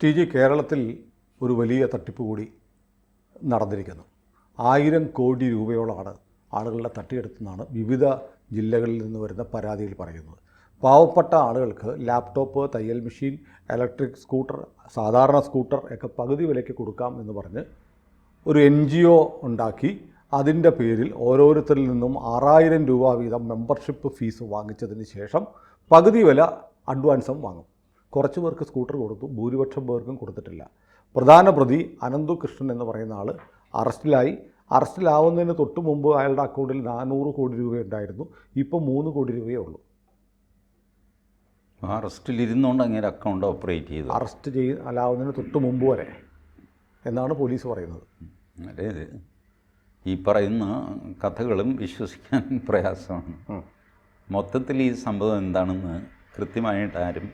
TG കേരളത്തിൽ ഒരു വലിയ തട്ടിപ്പ് കൂടി നടന്നിരിക്കുന്നു. 1000 കോടി രൂപയോളമാണ് ആളുകളുടെ തട്ടിയെടുത്തെന്നാണ് വിവിധ ജില്ലകളിൽ നിന്ന് വരുന്ന പരാതിയിൽ പറയുന്നത്. പാവപ്പെട്ട ആളുകൾക്ക് ലാപ്ടോപ്പ്, തയ്യൽ മെഷീൻ, ഇലക്ട്രിക് സ്കൂട്ടർ, സാധാരണ സ്കൂട്ടർ ഒക്കെ പകുതി വിലയ്ക്ക് കൊടുക്കാം എന്ന് പറഞ്ഞ് ഒരു NGO ഉണ്ടാക്കി അതിൻ്റെ പേരിൽ ഓരോരുത്തരിൽ നിന്നും 6000 രൂപ വീതം മെമ്പർഷിപ്പ് ഫീസ് വാങ്ങിച്ചതിന് ശേഷം പകുതി വില അഡ്വാൻസും വാങ്ങും. കുറച്ച് പേർക്ക് സ്കൂട്ടർ കൊടുത്തു, ഭൂരിപക്ഷം പേർക്കും കൊടുത്തിട്ടില്ല. പ്രധാന പ്രതി അനന്തു കൃഷ്ണൻ എന്ന് പറയുന്ന ആൾ അറസ്റ്റിലാവുന്നതിന് തൊട്ട് മുമ്പ് അയാളുടെ അക്കൗണ്ടിൽ 400 കോടി രൂപയുണ്ടായിരുന്നു. ഇപ്പോൾ 3 കോടി രൂപയേ ഉള്ളൂ. അറസ്റ്റിലിരുന്നുകൊണ്ട് അങ്ങനെ അക്കൗണ്ട് ഓപ്പറേറ്റ് ചെയ്തു. അറസ്റ്റ് ആവുന്നതിന് തൊട്ട് മുമ്പ് വരെ എന്നാണ് പോലീസ് പറയുന്നത്. അതായത് ഈ പറയുന്ന കഥകളും വിശ്വസിക്കാൻ പ്രയാസമാണ്. മൊത്തത്തിൽ ഈ സംഭവം എന്താണെന്ന് കൃത്യമായിട്ട് ആരും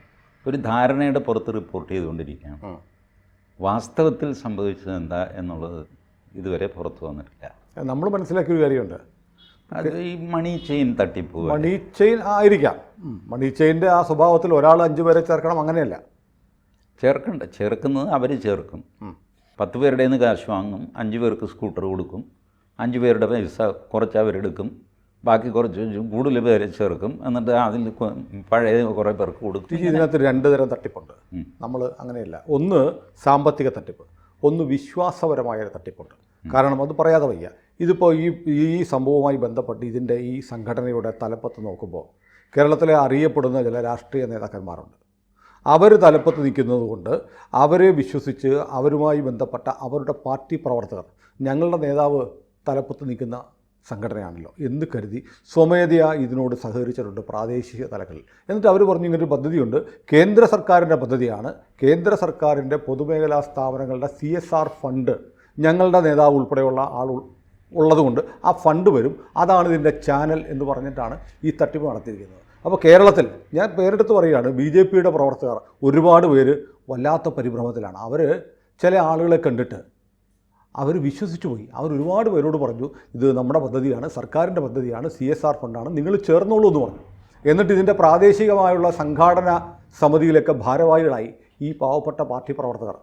ഒരു ധാരണയുടെ പുറത്ത് റിപ്പോർട്ട് ചെയ്തുകൊണ്ടിരിക്കുകയാണ്. വാസ്തവത്തിൽ സംഭവിച്ചത് എന്താ എന്നുള്ളത് ഇതുവരെ പുറത്തു വന്നിട്ടില്ല. നമ്മൾ മനസ്സിലാക്കിയൊരു കാര്യമുണ്ട്, അത് ഈ മണി ചെയിൻ തട്ടിപ്പ്. മണി ചെയിൻ ആയിരിക്കാം. മണി ചെയിൻ്റെ ആ സ്വഭാവത്തിൽ ഒരാൾ 5 പേരെ ചേർക്കണം അങ്ങനെയല്ല. ചേർക്കുന്നത് അവർ ചേർക്കും. 10 പേരുടെ നിന്ന് കാശ് വാങ്ങും, 5 പേർക്ക് സ്കൂട്ടർ കൊടുക്കും, 5 പേരുടെ പൈസ കുറച്ച് അവരെടുക്കും, ബാക്കി കുറച്ച് കൂടുതൽ പേരെ ചേർക്കും, എന്നിട്ട് അതിൽ പഴയ കുറേ പേർക്ക് കൊടുക്കും. ഇതിനകത്ത് 2 തരം തട്ടിപ്പുണ്ട്. നമ്മൾ അങ്ങനെയല്ല. ഒന്ന് സാമ്പത്തിക തട്ടിപ്പ്, ഒന്ന് വിശ്വാസപരമായ തട്ടിപ്പുണ്ട്. കാരണം അത് പറയാതെ വയ്യ. ഇതിപ്പോൾ ഈ സംഭവവുമായി ബന്ധപ്പെട്ട് ഇതിൻ്റെ ഈ സംഘടനയുടെ തലപ്പത്ത് നോക്കുമ്പോൾ കേരളത്തിലെ അറിയപ്പെടുന്ന ചില രാഷ്ട്രീയ നേതാക്കന്മാരുണ്ട്. അവർ തലപ്പത്ത് നിൽക്കുന്നത് കൊണ്ട് അവരെ വിശ്വസിച്ച് അവരുമായി ബന്ധപ്പെട്ട അവരുടെ പാർട്ടി പ്രവർത്തകർ ഞങ്ങളുടെ നേതാവ് തലപ്പത്ത് നിൽക്കുന്ന സംഘടനയാണല്ലോ എന്ന് കരുതി സ്വമേധയാ ഇതിനോട് സഹകരിച്ചിട്ടുണ്ട് പ്രാദേശിക തലങ്ങളിൽ. എന്നിട്ട് അവർ പറഞ്ഞു ഇങ്ങനൊരു പദ്ധതിയുണ്ട്, കേന്ദ്ര സർക്കാരിൻ്റെ പദ്ധതിയാണ്, കേന്ദ്ര സർക്കാരിൻ്റെ പൊതുമേഖലാ സ്ഥാപനങ്ങളുടെ CSR ഫണ്ട് ഞങ്ങളുടെ നേതാവ് ഉൾപ്പെടെയുള്ള ആൾ ഉള്ളതുകൊണ്ട് ആ ഫണ്ട് വരും, അതാണ് ഇതിൻ്റെ ചാനൽ എന്ന് പറഞ്ഞിട്ടാണ് ഈ തട്ടിപ്പ് നടത്തിയിരിക്കുന്നത്. അപ്പോൾ കേരളത്തിൽ ഞാൻ പേരെടുത്ത് പറയുകയാണ്, BJPയുടെ പ്രവർത്തകർ ഒരുപാട് പേര് വല്ലാത്ത പരിഭ്രമത്തിലാണ്. അവർ ചില ആളുകളെ കണ്ടിട്ട് അവർ വിശ്വസിച്ചു പോയി. അവർ ഒരുപാട് പേരോട് പറഞ്ഞു ഇത് നമ്മുടെ പദ്ധതിയാണ്, സർക്കാരിൻ്റെ പദ്ധതിയാണ്, CSR ഫണ്ടാണ്, നിങ്ങൾ ചേർന്നോളൂ എന്ന് പറഞ്ഞു. എന്നിട്ട് ഇതിൻ്റെ പ്രാദേശികമായുള്ള സംഘാടന സമിതിയിലൊക്കെ ഭാരവാഹികളായി ഈ പാവപ്പെട്ട പാർട്ടി പ്രവർത്തകർ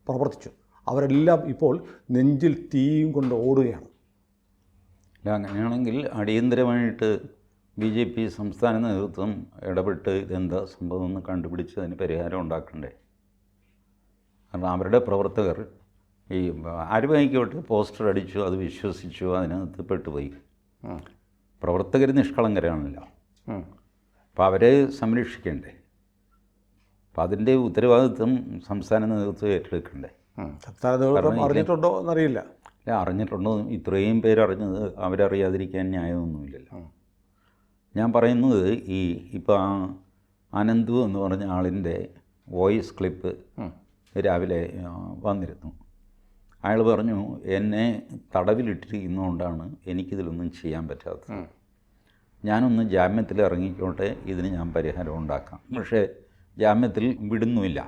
പ്രവർത്തിച്ചു. അവരെല്ലാം ഇപ്പോൾ നെഞ്ചിൽ തീയും കൊണ്ട് ഓടുകയാണ്. അങ്ങനെയാണെങ്കിൽ അടിയന്തരമായിട്ട് BJP സംസ്ഥാന നേതൃത്വം ഇടപെട്ട് ഇതെന്താ സംഭവം എന്ന് കണ്ടുപിടിച്ച് അതിന് പരിഹാരം ഉണ്ടാക്കണ്ടേ? കാരണം അവരുടെ പ്രവർത്തകർ ഈ ആരുമായിക്കോട്ടെ പോസ്റ്റർ അടിച്ചു, അത് വിശ്വസിച്ചു, അതിനകത്ത് പെട്ടുപോയി. പ്രവർത്തകർ നിഷ്കളങ്കരാണല്ലോ. അപ്പോൾ അവരെ സംരക്ഷിക്കണ്ടേ? അപ്പോൾ അതിൻ്റെ ഉത്തരവാദിത്വം സംസ്ഥാന നേതൃത്വം ഏറ്റെടുക്കണ്ടേ? സംസ്ഥാന നേതൃത്വം അറിഞ്ഞിട്ടുണ്ടോ എന്നറിയില്ല. അല്ല, അറിഞ്ഞിട്ടുണ്ടോ? ഇത്രയും പേരറിഞ്ഞത് അവരറിയാതിരിക്കാൻ ന്യായമൊന്നുമില്ലല്ലോ. ഞാൻ പറയുന്നത് ഇപ്പോൾ അനന്തു എന്ന് പറഞ്ഞ ആളിൻ്റെ വോയിസ് ക്ലിപ്പ് രാവിലെ വന്നിരുന്നു. അയാൾ പറഞ്ഞു, എന്നെ തടവിലിട്ടിരിക്കുന്നതുകൊണ്ടാണ് എനിക്കിതിലൊന്നും ചെയ്യാൻ പറ്റാത്തത്. ഞാനൊന്ന് ജാമ്യത്തിൽ ഇറങ്ങിക്കോട്ടെ, ഇതിന് ഞാൻ പരിഹാരം ഉണ്ടാക്കാം. പക്ഷേ ജാമ്യത്തിൽ വിടുന്നുമില്ല.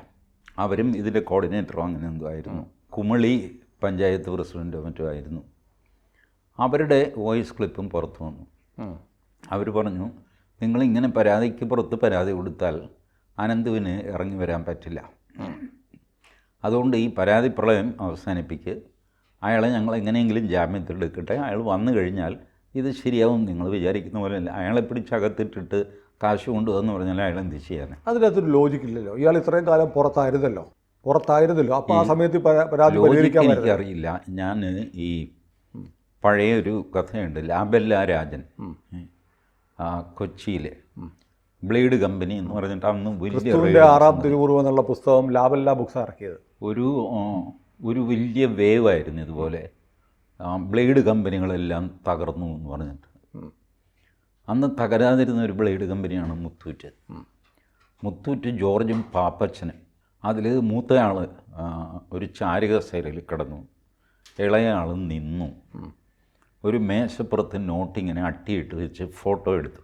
അവരും ഇതിൻ്റെ കോർഡിനേറ്ററോ അങ്ങനെ എന്തോ ആയിരുന്നു, കുമളി പഞ്ചായത്ത് പ്രസിഡൻറ്റോ മറ്റോ ആയിരുന്നു. അവരുടെ വോയിസ് ക്ലിപ്പും പുറത്തു വന്നു. അവർ പറഞ്ഞു, നിങ്ങളിങ്ങനെ പരാതിക്ക് പുറത്ത് പരാതി കൊടുത്താൽ അനന്തുവിന് ഇറങ്ങി വരാൻ പറ്റില്ല. അതുകൊണ്ട് ഈ പരാതി പ്രളയം അവസാനിപ്പിക്ക്, അയാളെ ഞങ്ങൾ എങ്ങനെയെങ്കിലും ജാമ്യത്തിൽ എടുക്കട്ടെ, അയാൾ വന്നു കഴിഞ്ഞാൽ ഇത് ശരിയാവും, നിങ്ങൾ വിചാരിക്കുന്ന പോലെ അല്ല. അയാളെ പിടിച്ചകത്തിട്ടിട്ട് കാശ് കൊണ്ടുവന്ന് പറഞ്ഞാൽ അയാൾ എന്ത് ചെയ്യാൻ? അതിനകത്തൊരു ലോജിക്കില്ലല്ലോ. ഇയാൾ ഇത്രയും കാലം പുറത്തായിരുന്നല്ലോ. അപ്പോൾ ആ സമയത്ത് പരാതി പരിഹരിക്കാൻ എനിക്കറിയില്ല. ഞാൻ ഈ പഴയൊരു കഥയുണ്ട്, ലാബെല്ല രാജൻ, കൊച്ചിയിലെ ബ്ലേഡ് കമ്പനി എന്ന് പറഞ്ഞിട്ട് അന്ന് വലിയ 6-ാം തിരുവുറുവ് എന്നുള്ള പുസ്തകം ലാബെല്ല ബുക്സ് ഇറക്കിയത് ഒരു വലിയ വേവായിരുന്നു. ഇതുപോലെ ബ്ലേഡ് കമ്പനികളെല്ലാം തകർന്നു എന്ന് പറഞ്ഞിട്ട്. അന്ന് തകരാതിരുന്ന ഒരു ബ്ലേഡ് കമ്പനിയാണ് മുത്തൂറ്റ് ജോർജും പാപ്പച്ചനും. അതിൽ മൂത്തയാൾ ഒരു ചാരുകസേരയിൽ കിടന്നു, ഇളയാൾ നിന്നു. ഒരു മേശപ്പുറത്ത് നോട്ടിങ്ങനെ അട്ടിയിട്ട് വെച്ച് ഫോട്ടോ എടുത്തു.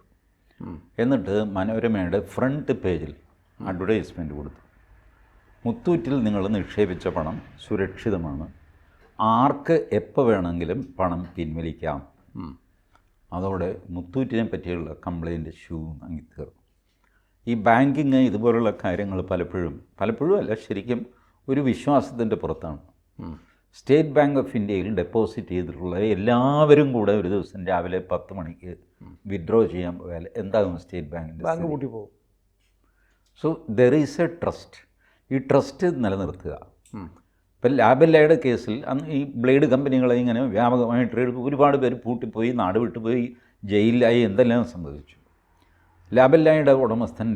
എന്നിട്ട് മനോരമയുടെ ഫ്രണ്ട് പേജിൽ അഡ്വർടൈസ്മെൻറ്റ് കൊടുത്തു. മുത്തൂറ്റിൽ നിങ്ങൾ നിക്ഷേപിച്ച പണം സുരക്ഷിതമാണ്, ആർക്ക് എപ്പോൾ വേണമെങ്കിലും പണം പിൻവലിക്കാം. അതോടെ മുത്തൂറ്റിനെ പറ്റിയുള്ള കംപ്ലയിൻറ്റ് അങ്ങ് തീർന്നു. ഈ ബാങ്കിങ് ഇതുപോലുള്ള കാര്യങ്ങൾ പലപ്പോഴും അല്ല, ശരിക്കും ഒരു വിശ്വാസത്തിൻ്റെ പുറത്താണ്. സ്റ്റേറ്റ് ബാങ്ക് ഓഫ് ഇന്ത്യയിൽ ഡെപ്പോസിറ്റ് ചെയ്തിട്ടുള്ള എല്ലാവരും കൂടെ ഒരു ദിവസം രാവിലെ 10 മണിക്ക് വിഡ്രോ ചെയ്യാൻ പോയാൽ എന്താകും സ്റ്റേറ്റ് ബാങ്കിൻ്റെ? ബാങ്ക് പൂട്ടി പോകും. So there is A trust. ഈ ട്രസ്റ്റ് നിലനിർത്തുക. ഇപ്പം ലാബെല്ലയുടെ കേസിൽ അന്ന് ഈ ബ്ലേഡ് കമ്പനികളെ ഇങ്ങനെ വ്യാപകമായിട്ട് ഒരുപാട് പേര് പൂട്ടിപ്പോയി, നാട് വിട്ടുപോയി, ജയിലിലായി, എന്തെല്ലാം സംഭവിച്ചു. ലാബെല്ലയുടെ ഉടമസ്ഥൻ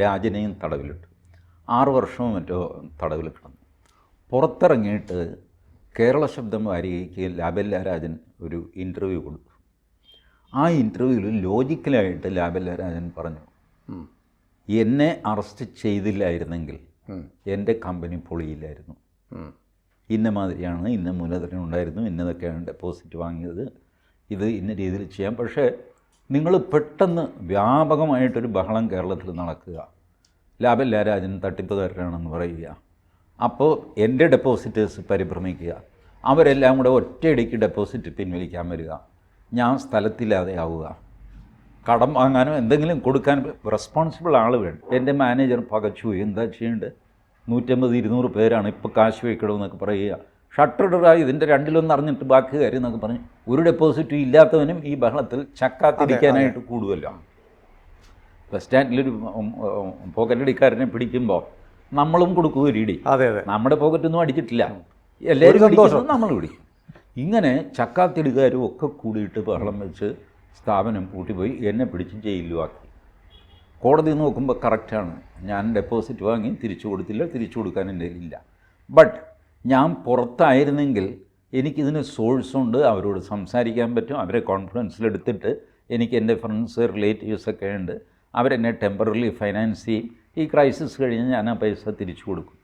രാജനെയും തടവിലിട്ടു. 6 വർഷവും മറ്റോ തടവിൽ കിടന്നു. പുറത്തിറങ്ങിയിട്ട് കേരള ശബ്ദം വാരികയ്ക്ക് ലാബെല്ല രാജൻ ഒരു ഇൻ്റർവ്യൂ കൊടുത്തു. ആ ഇൻ്റർവ്യൂവിൽ ലോജിക്കലായിട്ട് ലാബെല്ല രാജൻ പറഞ്ഞു, എന്നെ അറസ്റ്റ് ചെയ്തില്ലായിരുന്നെങ്കിൽ എൻ്റെ കമ്പനി പൊളിയില്ലായിരുന്നു. ഇന്ന മാതിരിയാണ്, ഇന്ന മൂലധനം ഉണ്ടായിരുന്നു, ഇന്നതൊക്കെയാണ് ഡെപ്പോസിറ്റ് വാങ്ങിയത്, ഇത് ഇന്ന രീതിയിൽ ചെയ്യാം. പക്ഷേ നിങ്ങൾ പെട്ടെന്ന് വ്യാപകമായിട്ടൊരു ബഹളം കേരളത്തിൽ നടക്കുക, ലാബെല്ല രാജൻ തട്ടിപ്പുകാരനാണെന്ന് പറയുക, അപ്പോൾ എൻ്റെ ഡെപ്പോസിറ്റേഴ്സ് പരിഭ്രമിക്കുക, അവരെല്ലാം കൂടെ ഒറ്റയടിക്ക് ഡെപ്പോസിറ്റ് പിൻവലിക്കാൻ വരിക, ഞാൻ സ്ഥലത്തില്ലാതെ ആവുക, കടം വാങ്ങാനോ എന്തെങ്കിലും കൊടുക്കാൻ റെസ്പോൺസിബിൾ ആൾ വേണം. എൻ്റെ മാനേജർ പകച്ചു, എന്താ ചെയ്യേണ്ടത്, 150-200 പേരാണ് ഇപ്പോൾ കാശ് വയ്ക്കണമെന്നൊക്കെ പറയുക, ഷട്ടറിഡറായി ഇതിൻ്റെ 2-1 അറിഞ്ഞിട്ട് ബാക്കി കാര്യം എന്നൊക്കെ പറഞ്ഞ് ഒരു ഡെപ്പോസിറ്റും ഇല്ലാത്തവനും ഈ ബഹളത്തിൽ ചക്കാത്തിരിക്കാനായിട്ട് കൂടുമല്ലോ. ബസ് സ്റ്റാൻഡിലൊരു പോക്കറ്റടിക്കാരനെ പിടിക്കുമ്പോൾ നമ്മളും കൊടുക്കും ഒരു ഇടി. നമ്മുടെ പോക്കറ്റൊന്നും അടിച്ചിട്ടില്ല, എല്ലാവരും നമ്മൾ പിടിക്കും. ഇങ്ങനെ ചക്കാത്തിടുകാരും ഒക്കെ കൂടിയിട്ട് ബഹളം വെച്ച് സ്ഥാപനം പൂട്ടിപ്പോയി, എന്നെ പിടിച്ച് ജയിലിലുമാക്കി. കോടതി നോക്കുമ്പോൾ കറക്റ്റാണ്, ഞാൻ ഡെപ്പോസിറ്റ് വാങ്ങി തിരിച്ചു കൊടുത്തില്ല, തിരിച്ചു കൊടുക്കാൻ എൻ്റെ കയ്യിലില്ല. ബട്ട് ഞാൻ പുറത്തായിരുന്നെങ്കിൽ എനിക്കിതിന് സോഴ്സുണ്ട്, അവരോട് സംസാരിക്കാൻ പറ്റും, അവരെ കോൺഫിഡൻസിലെടുത്തിട്ട് എനിക്ക് എൻ്റെ ഫ്രണ്ട്സ് റിലേറ്റീവ്സൊക്കെ ഉണ്ട്, അവരെന്നെ ടെമ്പററി ഫൈനാൻസ് ചെയ്യും. ഈ ക്രൈസിസ് കഴിഞ്ഞ് ഞാൻ ആ പൈസ തിരിച്ചു കൊടുക്കും.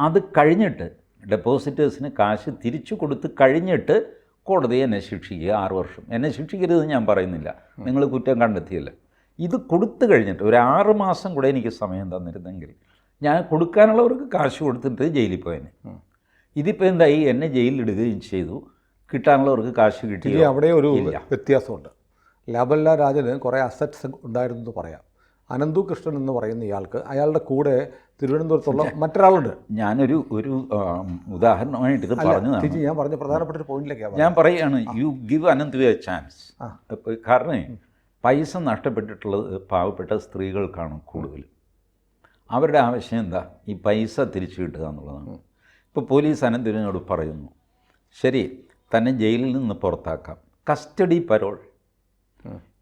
അത് കഴിഞ്ഞിട്ട് ഡെപ്പോസിറ്റേഴ്സിന് കാശ് തിരിച്ചു കൊടുത്ത് കഴിഞ്ഞിട്ട് കോടതി എന്നെ ശിക്ഷിക്കുക 6 വർഷം. എന്നെ ശിക്ഷിക്കരുത് ഞാൻ പറയുന്നില്ല, നിങ്ങൾ കുറ്റം കണ്ടെത്തിയല്ല. ഇത് കൊടുത്തു കഴിഞ്ഞിട്ട് ഒരു 6 മാസം കൂടെ എനിക്ക് സമയം തന്നിരുന്നെങ്കിൽ ഞാൻ കൊടുക്കാനുള്ളവർക്ക് കാശ് കൊടുത്തിട്ട് ജയിലിൽ പോയേനെ. ഇതിപ്പോൾ എന്തായി, എന്നെ ജയിലിലിടുകയും ചെയ്തു, കിട്ടാനുള്ളവർക്ക് കാശ് കിട്ടി. അവിടെ ഒരു വ്യത്യാസമുണ്ട്. ലാബെല്ല രാജന് കുറേ അസറ്റ്സ് ഉണ്ടായിരുന്നു എന്ന് പറയാം. അനന്തു കൃഷ്ണൻ എന്ന് പറയുന്ന ഇയാൾക്ക് അയാളുടെ കൂടെ തിരുവനന്തപുരത്തുള്ള മറ്റൊരാളുണ്ട്. ഞാനൊരു ഉദാഹരണമായിട്ട് ഇത് പറഞ്ഞതാണ്. ഞാൻ പറഞ്ഞ പ്രധാനപ്പെട്ട ഒരു പോയിന്റിലേക്കാണ് ഞാൻ പറയുകയാണ്, you give Ananthu A chance. കാരണം പൈസ നഷ്ടപ്പെട്ടിട്ടുള്ളത് പാവപ്പെട്ട സ്ത്രീകൾക്കാണ് കൂടുതൽ. അവരുടെ ആവശ്യം എന്താ, ഈ പൈസ തിരിച്ചു കിട്ടുക എന്നുള്ളതാണ്. ഇപ്പോൾ പോലീസ് അനന്തുവിനോട് പറയുന്നു, ശരി തന്നെ ജയിലിൽ നിന്ന് പുറത്താക്കാം, കസ്റ്റഡി പരോൾ.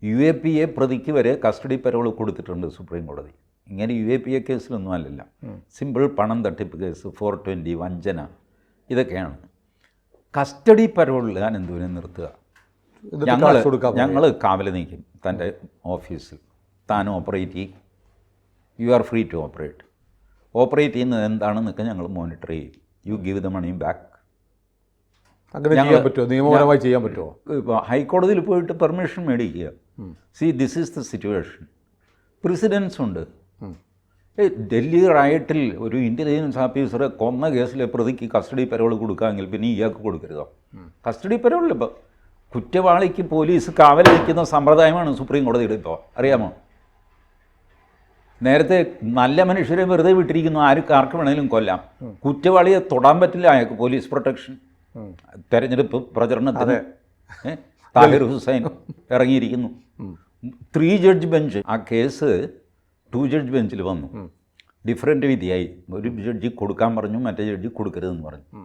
UAPA പ്രതിക്ക് വരെ കസ്റ്റഡി പരോൾ കൊടുത്തിട്ടുണ്ട് സുപ്രീം കോടതി. ഇങ്ങനെ UAPA കേസിലൊന്നും അല്ലല്ല, സിമ്പിൾ പണം തട്ടിപ്പ് കേസ്, 420 വഞ്ചന, ഇതൊക്കെയാണ്. കസ്റ്റഡി പരോളിൽ അനന്തുവിനെ നിർത്തുക, ഞങ്ങൾ കാവൽ നീക്കും തൻ്റെ ഓഫീസിൽ, താൻ ഓപ്പറേറ്റ് ചെയ്യും, you are free to operate ചെയ്യുന്നത് എന്താണെന്നൊക്കെ ഞങ്ങൾ മോണിറ്റർ ചെയ്യും, you give the money back. അങ്ങനെ ചെയ്യാൻ പറ്റുമോ, നിയമപരമായി ചെയ്യാൻ പറ്റുമോ? ഇപ്പോൾ ഹൈക്കോടതിയിൽ പോയിട്ട് പെർമിഷൻ മേടിക്കുക. See this is the situation. Precedents ഉണ്ട്. ഡൽഹി റൈറ്റിൽ ഒരു ഇൻ്റലിജൻസ് ഓഫീസറെ കൊന്ന കേസിലെ പ്രതിക്ക് കസ്റ്റഡി പരോൾ കൊടുക്കാമെങ്കിൽ പിന്നെ ഇയാൾക്ക് കൊടുക്കരുതോ? കസ്റ്റഡി പരോളിൽ ഇപ്പോൾ കുറ്റവാളിക്ക് പോലീസ് കാവൽ നിൽക്കുന്ന സമ്പ്രദായമാണ് സുപ്രീം കോടതിയുടെ. ഇപ്പോൾ അറിയാമോ, നേരത്തെ നല്ല മനുഷ്യരെ വെറുതെ വിട്ടിരിക്കുന്നു, ആർക്ക് വേണമെങ്കിലും കൊല്ലാം, കുറ്റവാളിയെ തൊടാൻ പറ്റില്ല, അയാൾക്ക് പോലീസ് പ്രൊട്ടക്ഷൻ. തെരഞ്ഞെടുപ്പ് പ്രചരണത്തിന് താഹിർ ഹുസൈൻ ഇറങ്ങിയിരിക്കുന്നു. 3 ജഡ്ജ് ബെഞ്ച് ആ കേസ് 2 ജഡ്ജ് ബെഞ്ചിൽ വന്നു, ഡിഫറൻറ്റ് വിധിയായി. ഒരു ജഡ്ജി കൊടുക്കാൻ പറഞ്ഞു, മറ്റേ ജഡ്ജി കൊടുക്കരുതെന്ന് പറഞ്ഞു.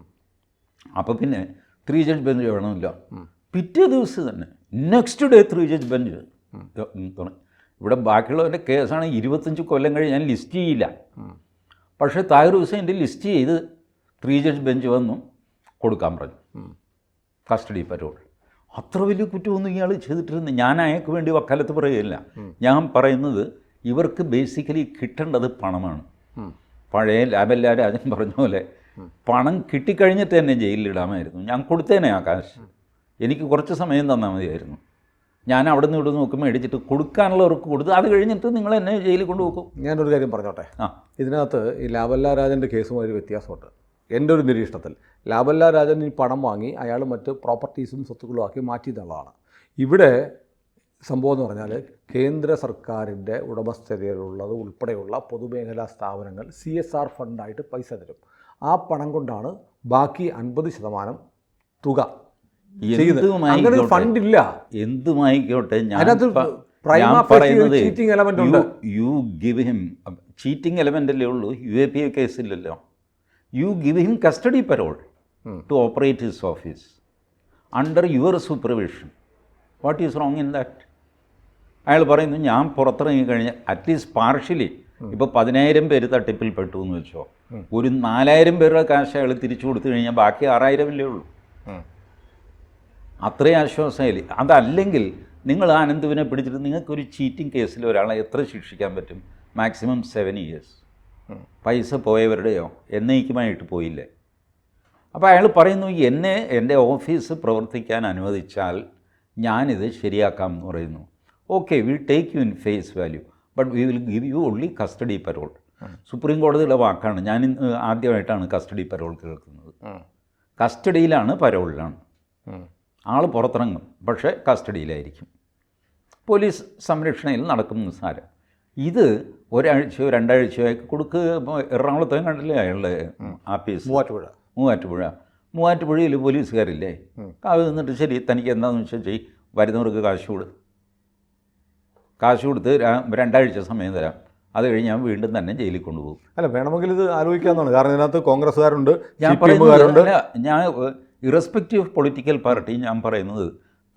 അപ്പോൾ പിന്നെ 3 ജഡ്ജ് ബെഞ്ച് വേണമില്ല. പിറ്റേ ദിവസം തന്നെ നെക്സ്റ്റ് ഡേ 3 ജഡ്ജ് ബെഞ്ച് തുടങ്ങി. ഇവിടെ ബാക്കിയുള്ളവരുടെ കേസാണ് 25 കൊല്ലം കഴിഞ്ഞ് ഞാൻ ലിസ്റ്റ് ചെയ്യില്ല. പക്ഷേ താഹിർ ഹുസൈൻ്റെ ലിസ്റ്റ് ചെയ്ത് 3 ജഡ്ജ് ബെഞ്ച് വന്നു, കൊടുക്കാൻ പറഞ്ഞു കസ്റ്റഡി പരോൾ. അത്ര വലിയ കുറ്റമൊന്നും ഇയാൾ ചെയ്തിട്ടിരുന്നു. ഞാൻ അയാൾക്ക് വേണ്ടി വക്കാലത്ത് പറയുകയില്ല. ഞാൻ പറയുന്നത് ഇവർക്ക് ബേസിക്കലി കിട്ടേണ്ടത് പണമാണ്. പഴയ ലാബെല്ല രാജൻ പറഞ്ഞ പോലെ പണം കിട്ടിക്കഴിഞ്ഞിട്ട് തന്നെ ജയിലിലിടാമായിരുന്നു. ഞാൻ കൊടുത്തേനെ ആ കാശ്, എനിക്ക് കുറച്ച് സമയം തന്നാൽ മതിയായിരുന്നു. ഞാൻ അവിടെ നിന്ന് ഇവിടെ നോക്കുമ്പോൾ മേടിച്ചിട്ട് കൊടുക്കാനുള്ളവർക്ക് കൊടുത്ത് അത് കഴിഞ്ഞിട്ട് നിങ്ങൾ എന്നെ ജയിലിൽ കൊണ്ടുപോകും. ഞാനൊരു കാര്യം പറഞ്ഞോട്ടെ. ഇതിനകത്ത് ഈ ലാബെല്ല രാജൻ്റെ കേസുമായി ഒരു വ്യത്യാസമുണ്ട്. എൻ്റെ ഒരു നിരീക്ഷണത്തിൽ ലാബെല്ല രാജൻ ഈ പണം വാങ്ങി അയാൾ മറ്റ് പ്രോപ്പർട്ടീസും സ്വത്തുക്കളും ആക്കി മാറ്റി എന്നുള്ളതാണ്. ഇവിടെ സംഭവം എന്ന് പറഞ്ഞാൽ കേന്ദ്ര സർക്കാരിൻ്റെ ഉടമസ്ഥതയിലുള്ളത് ഉൾപ്പെടെയുള്ള പൊതുമേഖലാ സ്ഥാപനങ്ങൾ CSR ഫണ്ടായിട്ട് പൈസ തരും. ആ പണം കൊണ്ടാണ് ബാക്കി 50% തുക ചെയ്യുന്നത്. അങ്ങനെ ഒരു ഫണ്ടില്ല. എന്തുമായിക്കോട്ടെ, അതിനകത്ത് പ്രൈമ ഫേസി ചീറ്റിംഗ് എലമെന്റ് ഉണ്ട്. You give him cheating element അല്ലേ ഉള്ളൂ. UAPA കേസില്ലല്ലോ. You give him custody parole to operate his office under your supervision. What is wrong in that? അയാൾ പറയുന്നു ഞാൻ പുറത്തിറങ്ങി കഴിഞ്ഞാൽ അറ്റ്ലീസ്റ്റ് പാർഷ്യലി ഇപ്പോൾ 10,000 പേര് തട്ടിപ്പിൽ പെട്ടു എന്ന് വെച്ചോ, ഒരു 4,000 പേരുടെ കാശ് അയാൾ തിരിച്ചു കൊടുത്തു കഴിഞ്ഞാൽ ബാക്കി 6,000 ഉള്ളൂ. അത്രയും ആശ്വാസമായില്ലേ? അതല്ലെങ്കിൽ നിങ്ങൾ ആനന്ദുവിനെ പിടിച്ചിട്ട് നിങ്ങൾക്കൊരു ചീറ്റിംഗ് കേസിൽ ഒരാളെ എത്ര ശിക്ഷിക്കാൻ പറ്റും? Maximum 7 years. പൈസ പോയവരുടെയോ എന്നേക്കുമായിട്ട് പോയില്ലേ? അപ്പോൾ അയാൾ പറയുന്നു എന്നെ എൻ്റെ ഓഫീസ് പ്രവർത്തിക്കാൻ അനുവദിച്ചാൽ ഞാനിത് ശരിയാക്കാം എന്ന് പറയുന്നു. Okay, will take you in phase value, but we will give you only custody parole. Supreme കോടതിയുടെ വാക്കാണ്. ഞാൻ ആദ്യമായിട്ടാണ് കസ്റ്റഡി പരോൾ കേൾക്കുന്നത്. കസ്റ്റഡിയിലാണ്, പരോളിലാണ്. ആൾ പുറത്തിറങ്ങും, പക്ഷേ കസ്റ്റഡിയിലായിരിക്കും. പോലീസ് സംരക്ഷണയിൽ നടക്കും നിസ്സാരം. ഇത് ഒരാഴ്ചയോ 2 ആഴ്ചയോ കൊടുക്കുക. എറണാകുളത്തെ കണ്ടില്ലേ അയാളുടെ ആഫീസ്? മൂവാറ്റുപുഴയിൽ പോലീസുകാരില്ലേ? അത് നിന്നിട്ട് ശരി തനിക്ക് എന്താണെന്ന് വെച്ചാൽ ചെയ്യും, വരുന്നവർക്ക് കാശ് കൊടുത്ത് 2 ആഴ്ച സമയം തരാം, അത് കഴിഞ്ഞ് ഞാൻ വീണ്ടും തന്നെ ജയിലിൽ കൊണ്ടുപോകും. അല്ല, വേണമെങ്കിൽ ഇത് ആലോചിക്കാവുന്നതാണ്. കാരണം ഇതിനകത്ത് കോൺഗ്രസ്സുകാരുണ്ട്, ഞാൻ പറയുന്നത് ഞാൻ ഇറസ്പെക്റ്റീവ് ഓഫ് പൊളിറ്റിക്കൽ പാർട്ടി ഞാൻ പറയുന്നത്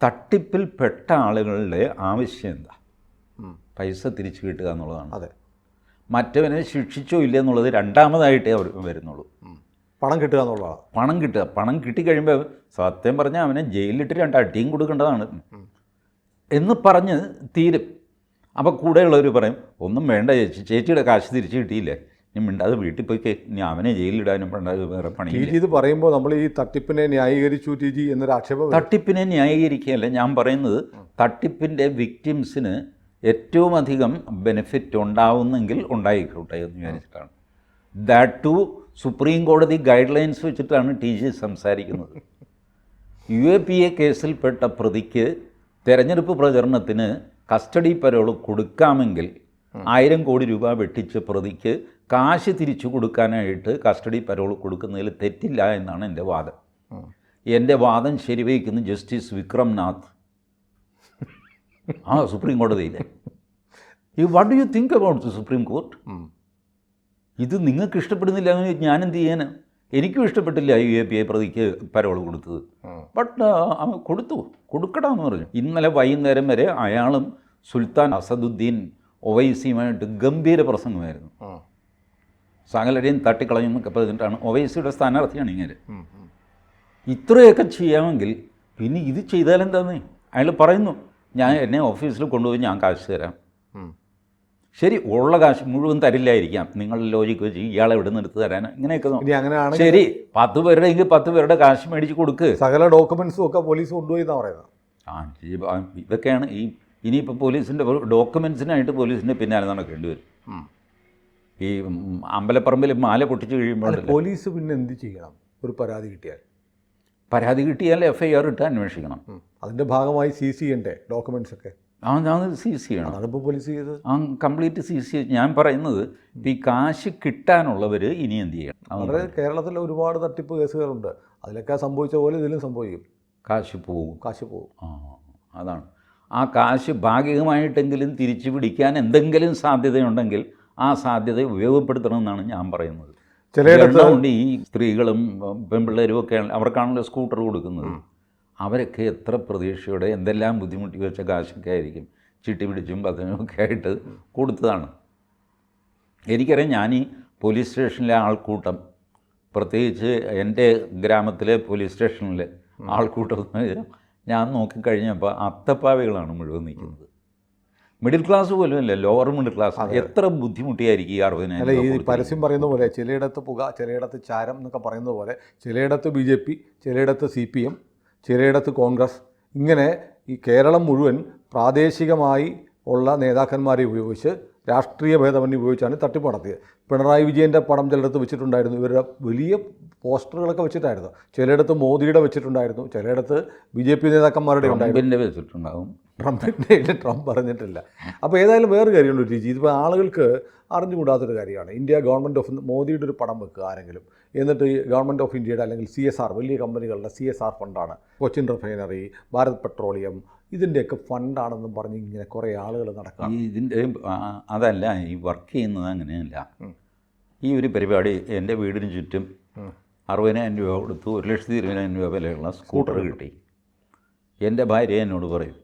തട്ടിപ്പിൽ പെട്ട ആളുകളുടെ ആവശ്യം എന്താ? പൈസ തിരിച്ചു കിട്ടുക എന്നുള്ളതാണ്. അതെ, മറ്റവനെ ശിക്ഷിച്ചോ ഇല്ല എന്നുള്ളത് രണ്ടാമതായിട്ടേ അവർ വരുന്നുള്ളൂ. പണം കിട്ടുക എന്നുള്ളതാണ്. പണം കിട്ടിക്കഴിയുമ്പോൾ സത്യം പറഞ്ഞാൽ അവനെ ജയിലിലിട്ട് 2 അടിയും കൊടുക്കേണ്ടതാണ് എന്ന് പറഞ്ഞ് തീരും. അപ്പോൾ കൂടെയുള്ളവർ പറയും ഒന്നും വേണ്ട ചേച്ചി, ചേച്ചിയുടെ കാശ് തിരിച്ച് കിട്ടിയില്ലേ, ഇനി മിണ്ടാതെ വീട്ടിൽ പോയി ഇനി അവനെ ജയിലിലിടാനും വേറെ പണി. ഇത് പറയുമ്പോൾ നമ്മൾ ഈ തട്ടിപ്പിനെ ന്യായീകരിച്ചു എന്നൊരു ആക്ഷേപം. തട്ടിപ്പിനെ ന്യായീകരിക്കുകയല്ല ഞാൻ പറയുന്നത്, തട്ടിപ്പിൻ്റെ വിക്ടിംസിന് ഏറ്റവും അധികം ബെനിഫിറ്റ് ഉണ്ടാവുന്നെങ്കിൽ ഉണ്ടായിക്കോട്ടെ എന്ന് വിചാരിച്ചിട്ടാണ്. ദാറ്റ് ടു സുപ്രീം കോടതി ഗൈഡ് ലൈൻസ് വെച്ചിട്ടാണ് TG സംസാരിക്കുന്നത്. UAPA കേസിൽപ്പെട്ട പ്രതിക്ക് തെരഞ്ഞെടുപ്പ് പ്രചരണത്തിന് കസ്റ്റഡി പരോൾ കൊടുക്കാമെങ്കിൽ 1000 കോടി രൂപ വെട്ടിച്ച പ്രതിക്ക് കാശ് തിരിച്ചു കൊടുക്കാനായിട്ട് കസ്റ്റഡി പരോൾ കൊടുക്കുന്നതിൽ തെറ്റില്ല എന്നാണ് എൻ്റെ വാദം. എൻ്റെ വാദം ശരിവയ്ക്കുന്ന ജസ്റ്റിസ് വിക്രം നാഥ് സുപ്രീം കോടതിയിലെ. What do you think about the supreme court? ഇത് നിങ്ങൾക്ക് ഇഷ്ടപ്പെടുന്നില്ല എന്ന് ഞാൻ എന്ത് ചെയ്യാനാണ്? എനിക്കും ഇഷ്ടപ്പെട്ടില്ല UAPA പ്രതിക്ക് പരോൾ കൊടുത്തത്. ബട്ട് കൊടുക്കണമെന്ന് പറഞ്ഞു. ഇന്നലെ വൈകുന്നേരം വരെ അയാളും സുൽത്താൻ അസദുദ്ദീൻ ഒവൈസിയുമായിട്ട് ഗംഭീര പ്രസംഗമായിരുന്നു. സകലരെയും തട്ടിക്കളയുന്നൊക്കെ പറഞ്ഞിട്ടാണ്. ഒവൈസിയുടെ സ്ഥാനാർത്ഥിയാണ് ഇങ്ങനെ. ഇത്രയൊക്കെ ചെയ്യാമെങ്കിൽ പിന്നെ ഇത് ചെയ്താലെന്താന്ന് അയാൾ പറയുന്നു. എന്നെ ഓഫീസിൽ കൊണ്ടുപോയി ഞാൻ കാശ് തരാം. ശരി, ഉള്ള കാശ് മുഴുവൻ തരില്ലായിരിക്കാം. നിങ്ങളുടെ ലോജിക്ക് വെച്ച് ഇയാളെ എവിടെ നിന്ന് എടുത്ത് തരാൻ ഇങ്ങനെയൊക്കെ. ശരി, 10 പേരുടെ എങ്കിൽ 10 പേരുടെ കാശ് മേടിച്ച് കൊടുക്ക്. സകല ഡോക്യുമെൻസും ഒക്കെ പോലീസ് കൊണ്ടുപോയി എന്നാണ് പറയുന്നത്. ഇതൊക്കെയാണ് ഇനിയിപ്പോൾ പോലീസിൻ്റെ ഡോക്യുമെൻസിനായിട്ട് പോലീസിൻ്റെ പിന്നാലെ നടക്കേണ്ടി വരും. ഈ അമ്പലപ്പറമ്പിൽ മാല പൊട്ടിച്ച് കഴിയുമ്പോൾ പോലീസ് പിന്നെ എന്ത് ചെയ്യണം? ഒരു പരാതി കിട്ടിയാൽ FIR ഇട്ട് അന്വേഷിക്കണം. അതിൻ്റെ ഭാഗമായി സീസ് ചെയ്യണ്ടേ ഡോക്യുമെൻസ് ഒക്കെ? സീസ് ചെയ്യണം. അതിപ്പോൾ പോലീസ് ചെയ്ത് കംപ്ലീറ്റ് സീസ് ചെയ്ത്. ഞാൻ പറയുന്നത് ഈ കാശ് കിട്ടാനുള്ളവർ ഇനി എന്ത് ചെയ്യണം? വളരെ കേരളത്തിൽ ഒരുപാട് തട്ടിപ്പ് കേസുകളുണ്ട്. അതിലൊക്കെ സംഭവിച്ച പോലെ ഇതിലും സംഭവിക്കും. കാശ് പോകും. അതാണ്. ആ കാശ് ഭാഗികമായിട്ടെങ്കിലും തിരിച്ചു പിടിക്കാൻ എന്തെങ്കിലും സാധ്യതയുണ്ടെങ്കിൽ ആ സാധ്യത ഉപയോഗപ്പെടുത്തണമെന്നാണ് ഞാൻ പറയുന്നത്. ചിലയിടത്തുണ്ട് ഈ സ്ത്രീകളും പെൺപിള്ളേരും ഒക്കെ അവർക്കാണല്ലോ സ്കൂട്ടർ കൊടുക്കുന്നത്. അവരൊക്കെ എത്ര പ്രതീക്ഷയോടെ എന്തെല്ലാം ബുദ്ധിമുട്ടി വെച്ച കാശൊക്കെ ആയിരിക്കും ചിട്ടി പിടിച്ചും പതിനൊക്കെ ആയിട്ട് കൊടുത്തതാണ്. എനിക്കറിയാം, ഞാൻ ഈ പോലീസ് സ്റ്റേഷനിലെ ആൾക്കൂട്ടം, പ്രത്യേകിച്ച് എൻ്റെ ഗ്രാമത്തിലെ പോലീസ് സ്റ്റേഷനിലെ ആൾക്കൂട്ടം ഞാൻ നോക്കിക്കഴിഞ്ഞപ്പോൾ അത്തപ്പാവികളാണ് മുഴുവൻ നിൽക്കുന്നത്. മിഡിൽ ക്ലാസ് പോലും അല്ല, ലോവർ മിഡിൽ ക്ലാസ്. എത്ര ബുദ്ധിമുട്ടിയായിരിക്കും ഈ 60,000. ഈ പരസ്യം പറയുന്ന പോലെ ചിലയിടത്ത് പുക, ചിലയിടത്ത് ചാരം എന്നൊക്കെ പറയുന്നത് പോലെ ചിലയിടത്ത് BJP, ചിലയിടത്ത് CPM, ചിലയിടത്ത് കോൺഗ്രസ്. ഇങ്ങനെ ഈ കേരളം മുഴുവൻ പ്രാദേശികമായി ഉള്ള നേതാക്കന്മാരെ ഉപയോഗിച്ച് രാഷ്ട്രീയ ഭേദമന്യേ ഉപയോഗിച്ചാണ് തട്ടിപ്പ് നടത്തിയത്. പിണറായി വിജയൻ്റെ പടം ചിലയിടത്ത് വെച്ചിട്ടുണ്ടായിരുന്നു, ഇവരുടെ വലിയ പോസ്റ്ററുകളൊക്കെ വെച്ചിട്ടായിരുന്നു. ചിലയിടത്ത് മോദിയുടെ വെച്ചിട്ടുണ്ടായിരുന്നു, ചിലയിടത്ത് BJP നേതാക്കന്മാരുടെ ഉണ്ടായിരുന്നു. വെച്ചിട്ടുണ്ടാകും. ട്രംപിൻ്റെ ട്രംപ് പറഞ്ഞിട്ടില്ല. അപ്പോൾ ഏതായാലും വേറെ കാര്യമുണ്ട് ചേച്ചി, ഇതിപ്പോൾ ആളുകൾക്ക് അറിഞ്ഞുകൂടാത്തൊരു കാര്യമാണ്. ഇന്ത്യ ഗവൺമെൻറ് ഓഫ് മോദിയുടെ ഒരു പടം വെക്കുക ആരെങ്കിലും, എന്നിട്ട് ഈ ഗവൺമെൻറ് ഓഫ് ഇന്ത്യയുടെ അല്ലെങ്കിൽ CSR വലിയ കമ്പനികളുടെ CSR ഫണ്ടാണ്, കൊച്ചിൻ റിഫൈനറി, ഭാരത് പെട്രോളിയം, ഇതിൻ്റെയൊക്കെ ഫണ്ടാണെന്നും പറഞ്ഞ് ഇങ്ങനെ കുറേ ആളുകൾ നടക്കാം. ഇതിൻ്റെ അതല്ല, ഈ വർക്ക് ചെയ്യുന്നത് അങ്ങനെയല്ല. ഈ ഒരു പരിപാടി എൻ്റെ വീടിന് ചുറ്റും 60,000 രൂപ കൊടുത്തു 1,20,000 രൂപ വിലയുള്ള സ്കൂട്ടർ കിട്ടി. എൻ്റെ ഭാര്യ എന്നോട് പറയും,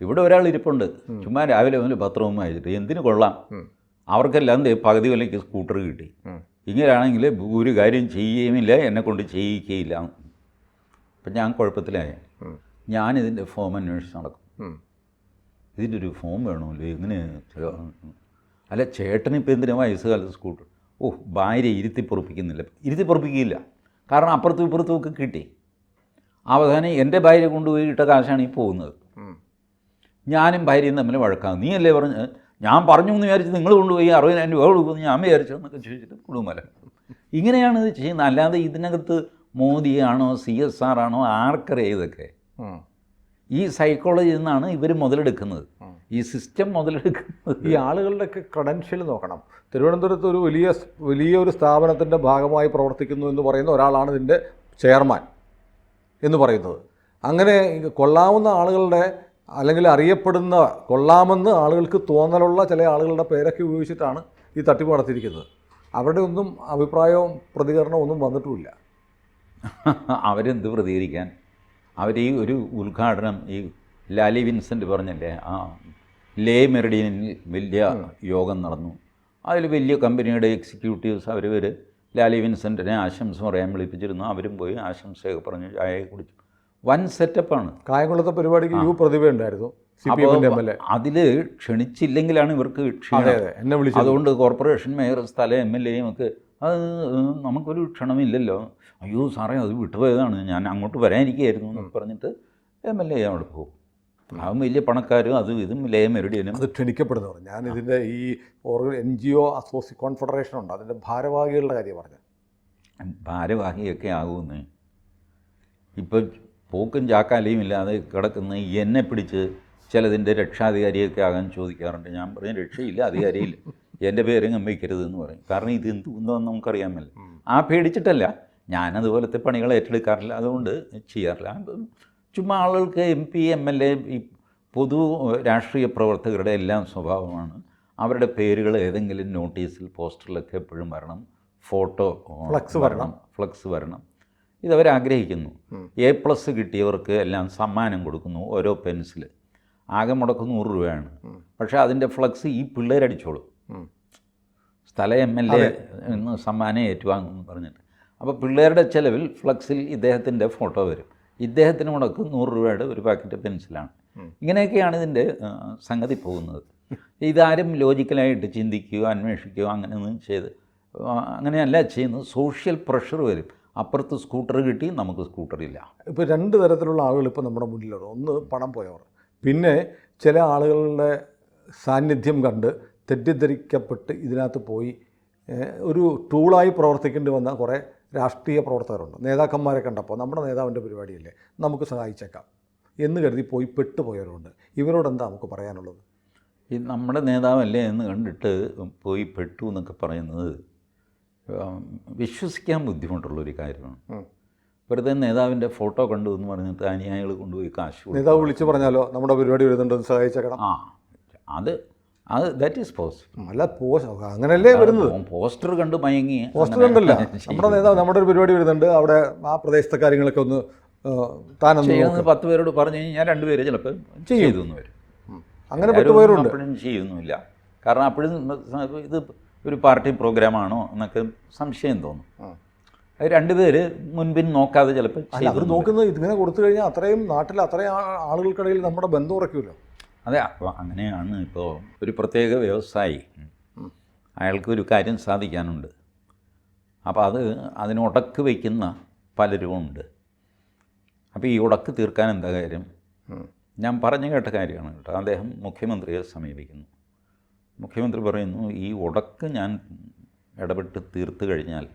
ഇവിടെ ഒരാൾ ഇരിപ്പുണ്ട് ചുമ്മാ രാവിലെ മുതൽ പത്രവും വായിച്ചിട്ട് എന്തിനു കൊള്ളാം, അവർക്കെല്ലാം പകുതി വിലയ്ക്ക് സ്കൂട്ടർ കിട്ടി, ഇങ്ങനെയാണെങ്കിൽ ഒരു കാര്യം ചെയ്യുകയുമില്ല, എന്നെക്കൊണ്ട് ചെയ്യിക്കുകയില്ല. അപ്പം ഞാൻ കുഴപ്പത്തിലായ ഞാനിതിൻ്റെ ഫോം അന്വേഷിച്ച് നടക്കും. ഇതിൻ്റെ ഒരു ഫോം വേണമല്ലോ, എങ്ങനെ? അല്ല ചേട്ടനിപ്പോൾ എന്തിനാ വയസ്സുകാലത്ത് സ്കൂട്ടർ? ഭാര്യ ഇരുത്തിപ്പൊറപ്പിക്കില്ല. കാരണം അപ്പുറത്തും ഇപ്പുറത്തും ഒക്കെ കിട്ടി. അവസാനം എൻ്റെ ഭാര്യ കൊണ്ടുപോയി ഇട്ട കാശാണ് ഈ പോകുന്നത്. ഞാനും ഭാര്യയും തമ്മിൽ വഴക്കാകും. നീയല്ലേ പറഞ്ഞ്, ഞാൻ പറഞ്ഞു എന്ന് വിചാരിച്ച് നിങ്ങൾ കൊണ്ടുപോയി 60,000 രൂപ കൊടുക്കുമെന്ന് ഞാൻ വിചാരിച്ചു എന്നൊക്കെ ചോദിച്ചിട്ട് കുടുംബമല്ല. ഇങ്ങനെയാണ് ഇത് ചെയ്യുന്നത്. അല്ലാതെ ഇതിനകത്ത് മോദിയാണോ CSR ആണോ ആർക്കറിയാം ഇതൊക്കെ. ഈ സൈക്കോളജിയിൽ നിന്നാണ് ഇവർ മുതലെടുക്കുന്നത്, ഈ സിസ്റ്റം മുതലെടുക്കുന്നത്. ഈ ആളുകളുടെയൊക്കെ ക്രെഡൻഷ്യൽ നോക്കണം. തിരുവനന്തപുരത്ത് ഒരു വലിയൊരു സ്ഥാപനത്തിൻ്റെ ഭാഗമായി പ്രവർത്തിക്കുന്നു എന്ന് പറയുന്ന ഒരാളാണ് ഇതിൻ്റെ ചെയർമാൻ എന്ന് പറയുന്നത്. അങ്ങനെ കൊള്ളാവുന്ന ആളുകളുടെ അല്ലെങ്കിൽ അറിയപ്പെടുന്ന കൊള്ളാമെന്ന് ആളുകൾക്ക് തോന്നലുള്ള ചില ആളുകളുടെ പേരൊക്കെ ഉപയോഗിച്ചിട്ടാണ് ഈ തട്ടിപ്പ് നടത്തിയിരിക്കുന്നത്. അവരുടെ ഒന്നും അഭിപ്രായവും പ്രതികരണവും ഒന്നും വന്നിട്ടുമില്ല. അവരെന്ത് പ്രതികരിക്കാൻ? അവർ ഈ ഒരു ഉദ്ഘാടനം ഈ ലാലി വിൻസെൻ്റ് പറഞ്ഞല്ലേ, ലേ മെറിഡിയനിൽ വലിയ യോഗം നടന്നു. അതിൽ വലിയ കമ്പനിയുടെ എക്സിക്യൂട്ടീവ്സ് അവർ ലാലി വിൻസെൻറ്റിനെ ആശംസ പറയാൻ വിളിപ്പിച്ചിരുന്നു. അവരും പോയി ആശംസയൊക്കെ പറഞ്ഞു, ചായയൊക്കെ കുടിച്ചു. വൻ സെറ്റപ്പാണ്. കായംകുളത്തെ പരിപാടിക്ക് പ്രതിഭ ഉണ്ടായിരുന്നു, അതിൽ ക്ഷണിച്ചില്ലെങ്കിലാണ് ഇവർക്ക് എന്നെ വിളിച്ചത്. അതുകൊണ്ട് കോർപ്പറേഷൻ മേയർ സ്ഥലം MLA യും ഒക്കെ അത് നമുക്കൊരു ക്ഷണമില്ലല്ലോ, അയ്യോ സാറേ അത് വിട്ടുപോയതാണ്, ഞാൻ അങ്ങോട്ട് വരാനിരിക്കുകയായിരുന്നു എന്ന് പറഞ്ഞിട്ട് MLA അവിടെ പോകും. അതും വലിയ പണക്കാരും അതും ഇതും ലേമെറിഡിയനും അത് ക്ഷണിക്കപ്പെടുന്നവർ. ഞാൻ ഇതിൻ്റെ ഈ NGO കോൺഫെഡറേഷൻ ഉണ്ട്, അതിൻ്റെ ഭാരവാഹികളുടെ കാര്യം പറഞ്ഞു. ഭാരവാഹിയൊക്കെ ആകുമെന്ന് ഇപ്പം പോക്കും ചാക്കാലയും ഇല്ലാതെ കിടക്കുന്ന എന്നെ പിടിച്ച് ചിലതിൻ്റെ രക്ഷാധികാരിയൊക്കെ ആകാൻ ചോദിക്കാറുണ്ട്. ഞാൻ പറയും രക്ഷയില്ല, അധികാരിയില്ല, എൻ്റെ പേരെങ്ങും വയ്ക്കരുതെന്ന് പറയും. കാരണം ഇത് എന്തുകൊണ്ടെന്ന് നമുക്കറിയാമല്ലോ. ആ പേടിച്ചിട്ടല്ല, ഞാനതുപോലത്തെ പണികൾ ഏറ്റെടുക്കാറില്ല, അതുകൊണ്ട് ചെയ്യാറില്ല. ചുമ്മാ ആളുകൾക്ക് MP MLA ഈ പൊതു രാഷ്ട്രീയ പ്രവർത്തകരുടെ എല്ലാം സ്വഭാവമാണ് അവരുടെ പേരുകൾ ഏതെങ്കിലും നോട്ടീസിൽ പോസ്റ്ററിലൊക്കെ എപ്പോഴും വരണം, ഫോട്ടോ ഫ്ലക്സ് വരണം. ഇതവരാഗ്രഹിക്കുന്നു. A+ കിട്ടിയവർക്ക് എല്ലാം സമ്മാനം കൊടുക്കുന്നു, ഓരോ പെൻസിൽ ആകെ മുടക്ക് 100 രൂപയാണ്. പക്ഷേ അതിൻ്റെ ഫ്ലക്സ് ഈ പിള്ളേരടിച്ചോളും, സ്ഥല MLA എന്ന് സമ്മാനം ഏറ്റുവാങ്ങുമെന്ന് പറഞ്ഞിട്ട്. അപ്പോൾ പിള്ളേരുടെ ചിലവിൽ ഫ്ലക്സിൽ ഇദ്ദേഹത്തിൻ്റെ ഫോട്ടോ വരും, ഇദ്ദേഹത്തിന് മുടക്ക് 100 രൂപയുടെ ഒരു പാക്കറ്റ് പെൻസിലാണ്. ഇങ്ങനെയൊക്കെയാണ് ഇതിൻ്റെ സംഗതി പോകുന്നത്. ഇതാരും ലോജിക്കലായിട്ട് ചിന്തിക്കുകയോ അന്വേഷിക്കുകയോ അങ്ങനെയൊന്നും അങ്ങനെയല്ല ചെയ്യുന്നത്. സോഷ്യൽ പ്രഷർ വരും, അപ്പുറത്ത് സ്കൂട്ടർ കിട്ടി നമുക്ക് സ്കൂട്ടറില്ല. ഇപ്പോൾ 2 തരത്തിലുള്ള ആളുകൾ ഇപ്പോൾ നമ്മുടെ മുന്നിലുണ്ട്. ഒന്ന് പണം പോയവർ, പിന്നെ ചില ആളുകളുടെ സാന്നിധ്യം കണ്ട് തെറ്റിദ്ധരിക്കപ്പെട്ട് ഇതിനകത്ത് പോയി ഒരു ടൂളായി പ്രവർത്തിക്കേണ്ടി വന്ന കുറേ രാഷ്ട്രീയ പ്രവർത്തകരുണ്ട്. നേതാക്കന്മാരെ കണ്ടപ്പോൾ നമ്മുടെ നേതാവിൻ്റെ പരിപാടിയല്ലേ, നമുക്ക് സഹായിച്ചേക്കാം എന്ന് കരുതി പോയി പെട്ടുപോയവരുണ്ട്. ഇവരോട് എന്താ നമുക്ക് പറയാനുള്ളത്? ഈ നമ്മുടെ നേതാവല്ലേ എന്ന് കണ്ടിട്ട് പോയി പെട്ടു എന്നൊക്കെ പറയുന്നത് വിശ്വസിക്കാൻ ബുദ്ധിമുട്ടുള്ളൊരു കാര്യമാണ്. വെറുതെ നേതാവിൻ്റെ ഫോട്ടോ കണ്ടു എന്ന് പറഞ്ഞിട്ട് അനുയായികൾ കൊണ്ടുപോയി കാശ് നേതാവ് വിളിച്ച് പറഞ്ഞാലോ നമ്മുടെ പരിപാടി വരുന്നുണ്ടെന്ന് സഹായിച്ചേക്കണം. അത് ദാറ്റ് ഈസ് പോസിബിൾ. അല്ല അങ്ങനെയല്ലേ വരുന്നത്. പോസ്റ്റർ കണ്ട് മയങ്ങി പോസ്റ്റർ കണ്ടല്ല, നമ്മുടെ നേതാവ് നമ്മുടെ ഒരു പരിപാടി വരുന്നുണ്ട്, അവിടെ ആ പ്രദേശത്തെ കാര്യങ്ങളൊക്കെ ഒന്ന് താനൊന്ന് 10 പേരോട് പറഞ്ഞു കഴിഞ്ഞാൽ 2 പേര് ചിലപ്പോൾ ചെയ്തെന്ന് വരും. അങ്ങനെ 10 പേരുണ്ട്. അപ്പോഴും ചെയ്യുന്നില്ല, കാരണം അപ്പോഴും ഇത് ഒരു പാർട്ടി പ്രോഗ്രാമാണോ എന്നൊക്കെ സംശയം തോന്നും. അത് 2 പേര് മുൻപിൻ നോക്കാതെ ചിലപ്പോൾ അവർ നോക്കുന്നത് ഇതിങ്ങനെ കൊടുത്തു കഴിഞ്ഞാൽ അത്രയും നാട്ടിൽ അത്രയും ആളുകൾക്കിടയിൽ നമ്മുടെ ബന്ധം ഉറയ്ക്കുമല്ലോ. അതെ, അപ്പോൾ അങ്ങനെയാണ്. ഇപ്പോൾ ഒരു പ്രത്യേക വ്യവസായി, അയാൾക്കൊരു കാര്യം സാധിക്കാനുണ്ട്, അപ്പോൾ അതിന് ഉടക്ക് വയ്ക്കുന്ന പലരും ഉണ്ട്. അപ്പോൾ ഈ ഉടക്ക് തീർക്കാൻ എന്താ കാര്യം? ഞാൻ പറഞ്ഞു കേട്ട കാര്യമാണ് കേട്ടോ. അദ്ദേഹം മുഖ്യമന്ത്രിയെ സമീപിക്കുന്നു, മുഖ്യമന്ത്രി പറയുന്നു ഈ ഉടക്ക് ഞാൻ ഇടപെട്ട് തീർത്ത് കഴിഞ്ഞാൽ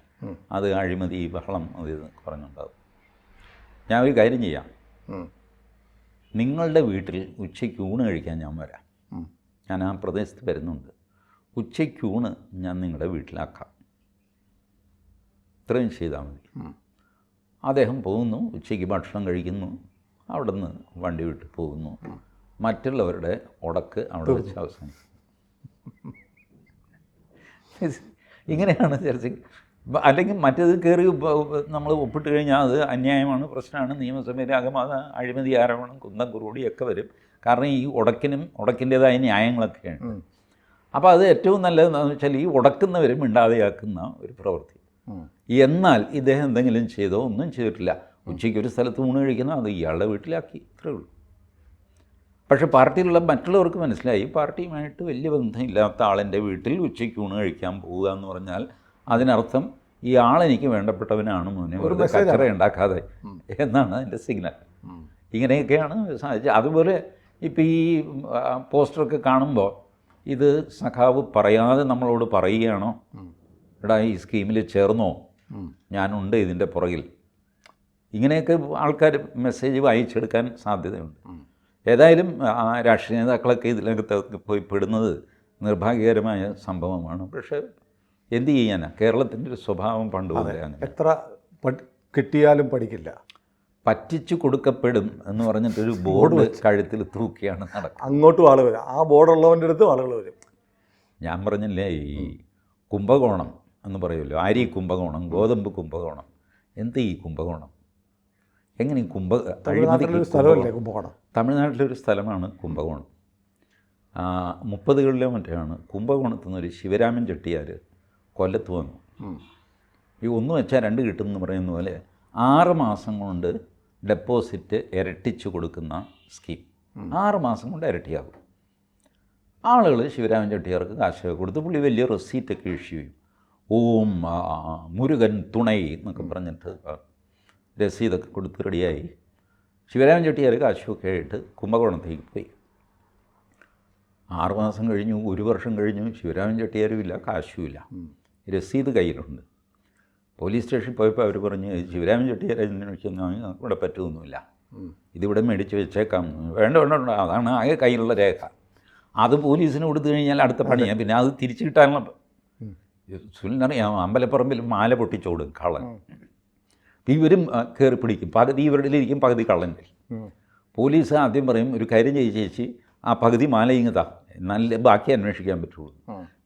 അത് അഴിമതി ബഹളം അത് ഇത് പറഞ്ഞുണ്ടാകും. ഞാൻ ഒരു കാര്യം ചെയ്യാം, നിങ്ങളുടെ വീട്ടിൽ ഉച്ചയ്ക്ക് ഊണ് കഴിക്കാൻ ഞാൻ വരാം. ഞാൻ ആ പ്രദേശത്ത് വരുന്നുണ്ട്. ഉച്ചയ്ക്ക് ഊണ് ഞാൻ നിങ്ങളുടെ വീട്ടിലാക്കാം. ഇത്രയും ചെയ്താൽ മതി. അദ്ദേഹം പോകുന്നു, ഉച്ചയ്ക്ക് ഭക്ഷണം കഴിക്കുന്നു, അവിടെ നിന്ന് വണ്ടി വിട്ട് പോകുന്നു. മറ്റുള്ളവരുടെ ഉടക്ക് അവിടെ വെച്ച് അവസാനിക്കും. ഇങ്ങനെയാണ് ചർച്ച. അല്ലെങ്കിൽ മറ്റേത് കയറി നമ്മൾ ഒപ്പിട്ട് കഴിഞ്ഞാൽ അത് അന്യായമാണ്, പ്രശ്നമാണ്, നിയമസഭയിലാകും അത് അഴിമതി ആരോപണം കുന്തം കുറുകൂടിയൊക്കെ വരും. കാരണം ഈ ഉടക്കിൻ്റേതായ ന്യായങ്ങളൊക്കെയാണ്. അപ്പോൾ അത് ഏറ്റവും നല്ലതെന്ന് വെച്ചാൽ ഈ ഉടക്കുന്നവരും മിണ്ടാതെയാക്കുന്ന ഒരു പ്രവൃത്തി. എന്നാൽ ഇദ്ദേഹം എന്തെങ്കിലും ചെയ്തോ? ഒന്നും ചെയ്തിട്ടില്ല. ഉച്ചയ്ക്ക് ഒരു സ്ഥലത്ത് ഊണ് കഴിക്കുന്ന അത് ഇയാളുടെ വീട്ടിലാക്കി, ഇത്രയേ ഉള്ളൂ. പക്ഷേ പാർട്ടിയിലുള്ള മറ്റുള്ളവർക്ക് മനസ്സിലായി പാർട്ടിയുമായിട്ട് വലിയ ബന്ധമില്ലാത്ത ആളിൻ്റെ വീട്ടിൽ ഉച്ചയ്ക്ക് ഊണ് കഴിക്കാൻ പോവുക എന്ന് പറഞ്ഞാൽ അതിനർത്ഥം ഈ ആളെനിക്ക് വേണ്ടപ്പെട്ടവനാണ്, മോനെ ഒരു കച്ചറ ഉണ്ടാക്കാതെ എന്നാണ് അതിൻ്റെ സിഗ്നൽ. ഇങ്ങനെയൊക്കെയാണ് സാധിച്ചത്. അതുപോലെ ഇപ്പോൾ ഈ പോസ്റ്ററൊക്കെ കാണുമ്പോൾ ഇത് സഖാവ് പറയാതെ നമ്മളോട് പറയുകയാണോ, എടാ ഈ സ്കീമിൽ ചേർന്നോ, ഞാനുണ്ട് ഇതിൻ്റെ പുറകിൽ, ഇങ്ങനെയൊക്കെ ആൾക്കാർ മെസ്സേജ് വായിച്ചെടുക്കാൻ സാധ്യതയുണ്ട്. ഏതായാലും രാഷ്ട്രീയ നേതാക്കളൊക്കെ ഇതിനകത്ത് പോയി പെടുന്നത് നിർഭാഗ്യകരമായ സംഭവമാണ്. പക്ഷേ എന്ത് ചെയ്യാനാ, കേരളത്തിൻ്റെ ഒരു സ്വഭാവം പണ്ടുപോലെ അങ്ങനെ. എത്ര കിട്ടിയാലും പഠിക്കില്ല, പറ്റിച്ചു കൊടുക്കപ്പെടും എന്ന് പറഞ്ഞിട്ടൊരു ബോർഡ് കഴുത്തിൽ തൂക്കിയാണ് നടക്കുന്നത്. അങ്ങോട്ടും ആൾ വരും, ആ ബോർഡുള്ളവൻ്റെ അടുത്തും ആളുകൾ വരും. ഞാൻ പറഞ്ഞില്ലേ ഈ കുംഭകോണം എന്ന് പറയുമല്ലോ, അരി കുംഭകോണം, ഗോതമ്പ് കുംഭകോണം. എന്ത് ഈ കുംഭകോണം? എങ്ങനെ ഈ സ്ഥലമല്ലേ കുംഭകോണം? തമിഴ്നാട്ടിലൊരു സ്ഥലമാണ് കുംഭകോണം. 30കളിലോ മറ്റാണ് കുംഭകോണത്തു നിന്നൊരു ശിവരാമൻ ചെട്ടിയാർ കൊല്ലത്ത് വന്നു. ഈ ഒന്ന് വെച്ചാൽ രണ്ട് കിട്ടും എന്ന് പറയുന്ന പോലെ 6 മാസം കൊണ്ട് ഡെപ്പോസിറ്റ് ഇരട്ടിച്ചു കൊടുക്കുന്ന സ്കീം. 6 മാസം കൊണ്ട് ഇരട്ടിയാകും. ആളുകൾ ശിവരാമൻ ചെട്ടിയാർക്ക് കാശൊക്കെ കൊടുത്ത് പുള്ളി വലിയ റെസീറ്റൊക്കെ ഇഷ്യൂ ചെയ്യും. ഓം മുരുകൻ തുണൈ എന്നൊക്കെ പറഞ്ഞിട്ട് രസീതൊക്കെ കൊടുത്ത് റെഡിയായി. ശിവരാമൻ ചെട്ടിയാർ കാശൊക്കെ ആയിട്ട് കുംഭകോണത്തേക്ക് പോയി. 6 മാസം കഴിഞ്ഞു, 1 വർഷം കഴിഞ്ഞു, ശിവരാമൻ ചെട്ടിയാരും ഇല്ല, കാശുമില്ല, രസീത് കയ്യിലുണ്ട്. പോലീസ് സ്റ്റേഷനിൽ പോയപ്പോൾ അവർ പറഞ്ഞ് ശിവരാമൻ ചെട്ടിയാർ ഇവിടെ പറ്റുമൊന്നുമില്ല, ഇതിവിടെ മേടിച്ച് വെച്ചേക്കാം. വേണ്ട, അതാണ് ആകെ കയ്യിലുള്ള രേഖ. അത് പോലീസിന് കൊടുത്തു കഴിഞ്ഞാൽ അടുത്ത പണിയാണ്. പിന്നെ അത് തിരിച്ചു കിട്ടാനുള്ള സുനിലറിയാം, അമ്പലപ്പറമ്പിൽ മാല പൊട്ടിച്ചോടും കള്ളൻ. ഇവരും കയറി പിടിക്കും, പകുതി ഇവരുടെ ഇരിക്കും, പകുതി കള്ളൻ്റെ. പോലീസ് ആദ്യം പറയും ഒരു കാര്യം ചേച്ചി ആ പകുതി മാല ഇങ്ങതാ, നല്ല ബാക്കി അന്വേഷിക്കാൻ പറ്റുള്ളൂ.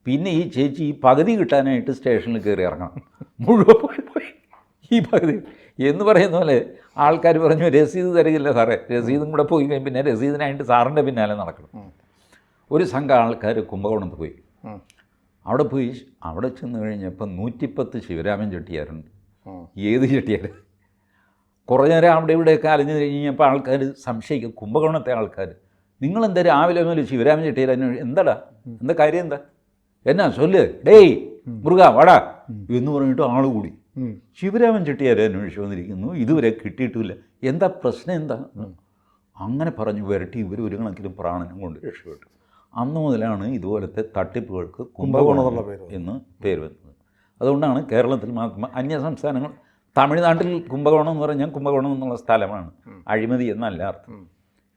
പിന്നെ ഈ ചേച്ചി ഈ പകുതി കിട്ടാനായിട്ട് സ്റ്റേഷനിൽ കയറി ഇറങ്ങണം, മുഴുവൻ പോയി ഈ പകുതി എന്ന് പറയുന്ന പോലെ ആൾക്കാർ പറഞ്ഞു രസീത് തരികില്ല സാറേ, രസീതും കൂടെ പോയി കഴിഞ്ഞാൽ പിന്നെ രസീതിനായിട്ട് സാറിൻ്റെ പിന്നാലെ നടക്കണം. ഒരു സംഘം ആൾക്കാർ കുംഭകോണത്ത് പോയി. അവിടെ ചെന്ന് കഴിഞ്ഞപ്പോൾ 110 ശിവരാമൻ ചെട്ടിയാരുണ്ട്. ഏത് ചെട്ടിയാർ? കുറേ നേരം അവിടെ ഇവിടെയൊക്കെ അലഞ്ഞു കഴിഞ്ഞപ്പോൾ ആൾക്കാർ സംശയിക്കും, കുംഭകോണത്തെ ആൾക്കാർ, നിങ്ങളെന്താ രാവിലെ മുതൽ ശിവരാമൻ ചെട്ടിയാർ എന്താടാ, എന്താ കാര്യം, എന്താ എന്നാ ചൊല്ല്, ഡേയ് മുരുക വാടാ എന്ന് പറഞ്ഞിട്ട് ആൾ കൂടി. ശിവരാമൻ ചെട്ടിയാർ അന്വേഷിച്ച് വന്നിരിക്കുന്നു, ഇതുവരെ കിട്ടിയിട്ടില്ല, എന്താ പ്രശ്നം എന്താ? അങ്ങനെ പറഞ്ഞു വരട്ടി ഇവർ ഒരു കണക്കിന് പ്രാണനം കൊണ്ട് രക്ഷപ്പെട്ടു. അന്ന് മുതലാണ് ഇതുപോലത്തെ തട്ടിപ്പുകൾക്ക് കുംഭകോണം എന്ന് പേര് വരുന്നത്. അതുകൊണ്ടാണ് കേരളത്തിൽ മാത്രം, അന്യ സംസ്ഥാനങ്ങൾ, തമിഴ്നാട്ടിൽ കുംഭകോണം എന്ന് പറഞ്ഞാൽ കുംഭകോണം എന്നുള്ള സ്ഥലമാണ്, അഴിമതി എന്നല്ല അർത്ഥം.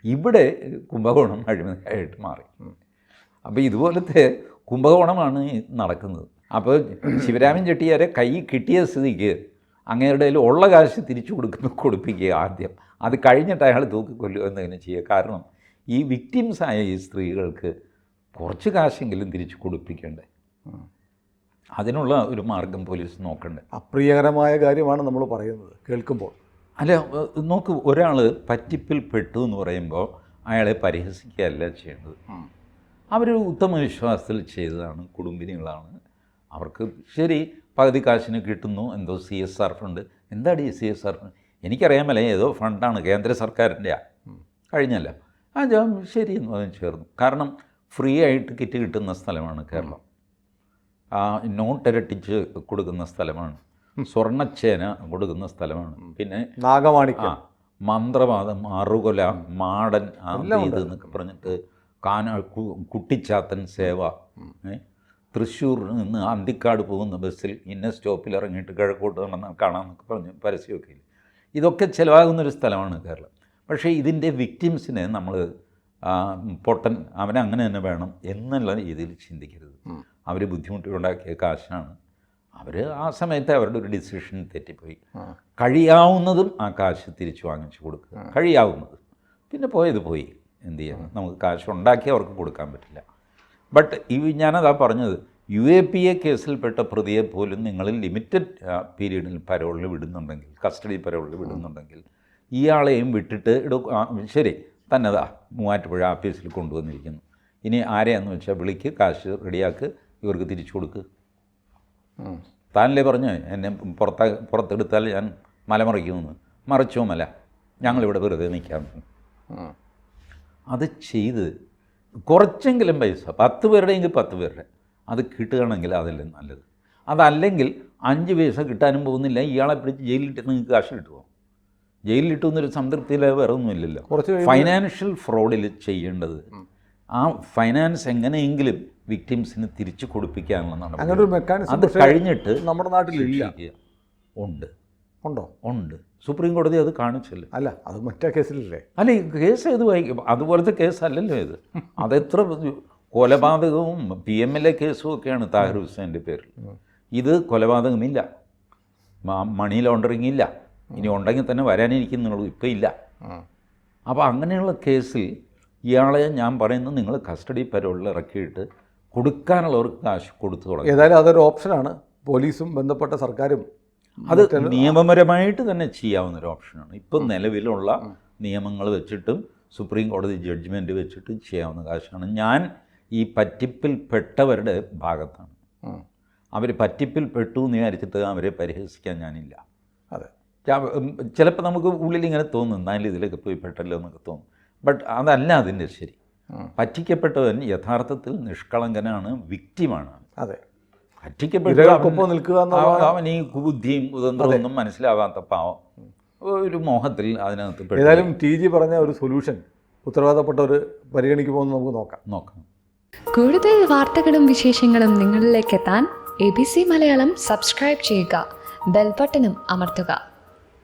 ഇവിടെ കുംഭകോണം അഴിമതിയായിട്ട് മാറി. അപ്പോൾ ഇതുപോലത്തെ കുംഭകോണമാണ് നടക്കുന്നത്. അപ്പോൾ ശിവരാമൻ ചെട്ടിയാരെ കൈ കിട്ടിയ സ്ഥിതിക്ക് അങ്ങേരുടെ ഉള്ള കാശ് തിരിച്ചു കൊടുപ്പിക്കുക ആദ്യം, അത് കഴിഞ്ഞിട്ട് അയാൾ തൂക്കിക്കൊല്ലുക എന്നതിന് ചെയ്യുക. കാരണം ഈ വിക്ടിംസായ ഈ സ്ത്രീകൾക്ക് കുറച്ച് കാശെങ്കിലും തിരിച്ചു കൊടുപ്പിക്കണ്ടേ, അതിനുള്ള ഒരു മാർഗം പോലീസ് നോക്കണ്ടേ. അപ്രിയകരമായ കാര്യമാണ് നമ്മൾ പറയുന്നത് കേൾക്കുമ്പോൾ. അല്ല നോക്ക്, ഒരാൾ പറ്റിപ്പിൽ പെട്ടു എന്ന് പറയുമ്പോൾ അയാളെ പരിഹസിക്കുകയല്ല ചെയ്യേണ്ടത്. അവർ ഉത്തമ വിശ്വാസത്തിൽ ചെയ്തതാണ്, കുടുംബിനികളാണ്, അവർക്ക് ശരി പകുതി കാശിന് കിട്ടുന്നു, എന്തോ CSR ഫണ്ട്. എന്താണ് ഈ CSR ഫണ്ട്? എനിക്കറിയാമല്ലേ, ഏതോ ഫണ്ടാണ്, കേന്ദ്ര സർക്കാരിൻ്റെയാണ്, കഴിഞ്ഞല്ല. ശരി എന്ന് പറഞ്ഞ് ചേർന്നു. കാരണം ഫ്രീ ആയിട്ട് കിറ്റ് കിട്ടുന്ന സ്ഥലമാണ് കേരളം, നോട്ടിരട്ടിച്ച് കൊടുക്കുന്ന സ്ഥലമാണ്, സ്വർണ്ണച്ചേന കൊടുക്കുന്ന സ്ഥലമാണ്, പിന്നെ നാഗമാണിക്യം, മന്ത്രവാദം, അറുകൊല, മാടൻ, ഇത് എന്നൊക്കെ പറഞ്ഞിട്ട് കുട്ടിച്ചാത്തൻ സേവ തൃശ്ശൂരിൽ നിന്ന് അന്തിക്കാട് പോകുന്ന ബസ്സിൽ ഇന്ന സ്റ്റോപ്പിൽ ഇറങ്ങിയിട്ട് കിഴക്കോട്ട് കാണാമെന്നൊക്കെ പറഞ്ഞ് പരസ്യമൊക്കെ ഇല്ല. ഇതൊക്കെ ചിലവാകുന്നൊരു സ്ഥലമാണ് കേരളം. പക്ഷേ ഇതിൻ്റെ വിക്ടിംസിനെ നമ്മൾ പൊട്ടൻ അവനങ്ങനെ തന്നെ വേണം എന്നുള്ള രീതിയിൽ ചിന്തിക്കരുത്. അവർ ബുദ്ധിമുട്ടുണ്ടാക്കിയ കാശാണ്. അവർ ആ സമയത്ത് അവരുടെ ഒരു ഡിസിഷൻ തെറ്റിപ്പോയി. കഴിയാവുന്നതും ആ കാശ് തിരിച്ചു വാങ്ങിച്ചു കൊടുക്കുക, കഴിയാവുന്നത്. പിന്നെ പോയത് പോയി, എന്ത് ചെയ്യാൻ, നമുക്ക് കാശ് ഉണ്ടാക്കി അവർക്ക് കൊടുക്കാൻ പറ്റില്ല. ബട്ട് ഞാനതാ പറഞ്ഞത്, UAPA കേസിൽപ്പെട്ട പ്രതിയെ പോലും നിങ്ങൾ ലിമിറ്റഡ് പീരീഡിൽ പരോളിൽ വിടുന്നുണ്ടെങ്കിൽ, കസ്റ്റഡി പരോളിൽ വിടുന്നുണ്ടെങ്കിൽ, ഇയാളെയും വിട്ടിട്ട് ശരി തന്നെതാ മൂവാറ്റുപുഴ ആഫീസിൽ കൊണ്ടുവന്നിരിക്കുന്നു, ഇനി ആരെയാണെന്ന് വെച്ചാൽ വിളിക്ക്, കാശ് റെഡിയാക്ക്, ഇവർക്ക് തിരിച്ചു കൊടുക്ക്. താനല്ലേ പറഞ്ഞു എന്നെ പുറത്തെടുത്താൽ ഞാൻ മലമറിക്കുമെന്ന്. മറിച്ചോ മല, ഞങ്ങളിവിടെ വെറുതെ നിൽക്കാൻ. അത് ചെയ്ത് കുറച്ചെങ്കിലും പൈസ 10 പേരുടെയെങ്കിൽ 10 പേരുടെ അത് കിട്ടുകയാണെങ്കിൽ അതല്ലേ നല്ലത്. അതല്ലെങ്കിൽ 5 പൈസ കിട്ടാനും പോകുന്നില്ല, ഇയാളെ പിടിച്ച് ജയിലിലിട്ട് നിങ്ങൾക്ക് കാശ് കിട്ടുമോ? ജയിലിലിട്ടുന്നൊരു സംതൃപ്തിയിൽ വേറെ ഒന്നുമില്ലല്ലോ. ഫൈനാൻഷ്യൽ ഫ്രോഡിൽ ചെയ്യേണ്ടത് ആ ഫൈനാൻസ് എങ്ങനെയെങ്കിലും വിക്ടിംസിന് തിരിച്ചു കൊടുപ്പിക്കാനുള്ള നടപടി. അത് കഴിഞ്ഞിട്ട് നമ്മുടെ നാട്ടിലില്ല. ഉണ്ടോ? ഉണ്ട്. സുപ്രീം കോടതി അത് കാണിച്ചല്ലോ. അല്ല, അത് മറ്റേ കേസിലല്ലേ? അല്ല, ഈ കേസ് ഏത് വായിക്കും? അതുപോലത്തെ കേസല്ലല്ലോ ഇത്. അതെത്ര കൊലപാതകവും PMLA കേസും ഒക്കെയാണ് താഹിർ ഹുസൈൻ്റെ പേരിൽ. ഇത് കൊലപാതകമില്ല, മണി ലോണ്ടറിങ് ഇല്ല, ഇനി ഉണ്ടെങ്കിൽ തന്നെ വരാനിരിക്കുന്നുള്ളൂ, ഇപ്പം ഇല്ല. അപ്പോൾ അങ്ങനെയുള്ള കേസിൽ ഇയാളെ ഞാൻ പറയുന്നത് നിങ്ങൾ കസ്റ്റഡി പരോളിൽ ഇറക്കിയിട്ട് കൊടുക്കാനുള്ളവർക്ക് കാശ് കൊടുത്തു തുടങ്ങി. ഏതായാലും അതൊരു ഓപ്ഷനാണ്. പോലീസും ബന്ധപ്പെട്ട സർക്കാരും അത് നിയമപരമായിട്ട് തന്നെ ചെയ്യാവുന്നൊരു ഓപ്ഷനാണ്. ഇപ്പം നിലവിലുള്ള നിയമങ്ങൾ വെച്ചിട്ടും സുപ്രീം കോടതി ജഡ്ജ്മെൻറ്റ് വെച്ചിട്ടും ചെയ്യാവുന്ന കാശാണ്. ഞാൻ ഈ പറ്റിപ്പിൽ പെട്ടവരുടെ ഭാഗത്താണ്. അവർ പറ്റിപ്പിൽ പെട്ടു എന്ന് വിചാരിച്ചിട്ട് അവരെ പരിഹസിക്കാൻ ഞാനില്ല. അതെ, ചിലപ്പോൾ നമുക്ക് ഉള്ളിൽ ഇങ്ങനെ തോന്നും, എന്നാലും ഇതിലേക്ക് പോയി പെട്ടല്ലോ എന്നൊക്കെ തോന്നും. ബട്ട് അതല്ല അതിൻ്റെ ശരി. പറ്റിക്കപ്പെട്ടവൻ യഥാർത്ഥത്തിൽ നിഷ്കളങ്കനാണ്, വിക്റ്റിമാണ്. അതെ, പറ്റിക്കപ്പെട്ടൊപ്പം നിൽക്കുക. അവൻ ഈ ബുദ്ധിയും കുതന്ത്രമൊന്നും മനസ്സിലാവാത്ത പാവം ഒരു മോഹത്തിൽ അതിനകത്ത്. ഏതായാലും TG പറഞ്ഞ ഒരു സൊല്യൂഷൻ ഉത്തരവാദപ്പെട്ടവർ പരിഗണിക്കുമോ എന്ന് നമുക്ക് നോക്കാം. കൂടുതൽ വാർത്തകളും വിശേഷങ്ങളും നിങ്ങളിലേക്ക് എത്താൻ ABC മലയാളം സബ്സ്ക്രൈബ് ചെയ്യുക, ബെൽ ബട്ടണും അമർത്തുക.